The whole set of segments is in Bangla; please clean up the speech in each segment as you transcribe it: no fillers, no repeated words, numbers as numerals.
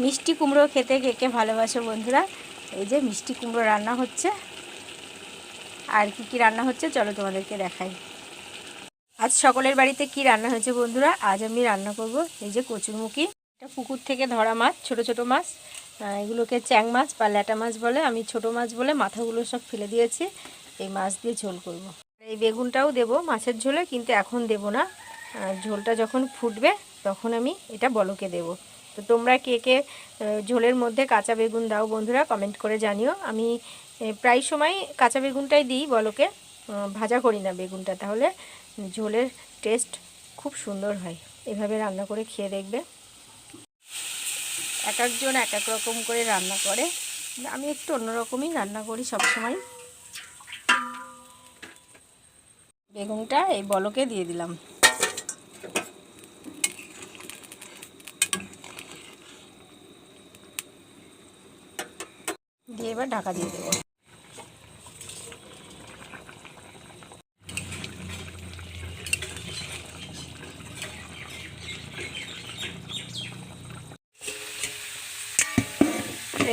মিষ্টি কুমড়ো খেতে কে কে ভালোবাসো বন্ধুরা? এই যে মিষ্টি কুমড়ো রান্না হচ্ছে। আর কি কি রান্না হচ্ছে চলো তোমাদেরকে দেখাই। আজ সকলের বাড়িতে কি রান্না হয়েছে বন্ধুরা? আজ আমি রান্না করব এই যে কচুরমুখী। এটা পুকুর থেকে ধরা মাছ, ছোট ছোট মাছ। এগুলোকে চ্যাং মাছ বা ল্যাটা মাছ বলে, আমি ছোট মাছ বলে মাথাগুলো সব ফেলে দিয়েছি। এই মাছ দিয়ে ঝোল করব। এই বেগুনটাও দেব মাছের ঝোলে, কিন্তু এখন দেব না। ঝোলটা যখন ফুটবে তখন আমি এটা বলকে দেব। তো তোমরা কে কে ঝোলের মধ্যে কাঁচা বেগুন দাও বন্ধুরা, কমেন্ট করে জানিও। আমি প্রায় সময় কাঁচা বেগুনটাই দিই বলকে, ভাজা করি না বেগুনটা, তাহলে ঝোলের টেস্ট খুব সুন্দর হয়। এভাবে রান্না করে খেয়ে দেখবে। এক একজন এক এক রকম করে রান্না করে, আমি একটু অন্যরকমই রান্না করি সবসময়। বেগুনটা এই বলকে দিয়ে দিলাম, দিয়ে এবার ঢাকা দিয়ে দেবো।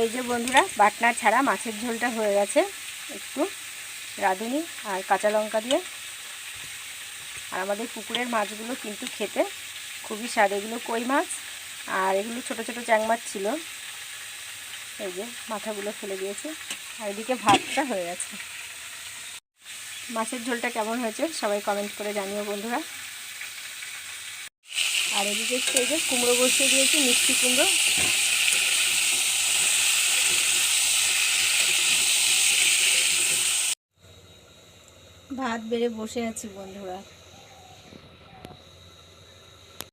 এই যে বন্ধুরা, বাটনা ছাড়া মাছের ঝোলটা হয়ে গেছে। একটু রাঁধুনি আর কাঁচা লঙ্কা দিয়ে। আর আমাদের পুকুরের মাছগুলো কিন্তু খেতে খুবই স্বাদ। এগুলো কই মাছ, আর এগুলো ছোট ছোট চ্যাং মাছ ছিল। এই যে মাথাগুলো ফেলে দিয়েছে। আর এদিকে ভাতটা হয়ে গেছে। মাছের ঝোলটা কেমন হয়েছে সবাই কমেন্ট করে জানিও বন্ধুরা। আর এদিকে এই যে কুমড়ো বসিয়ে দিয়েছি, মিষ্টি কুমড়ো। ভাত বেড়ে বসে আছি বন্ধুরা।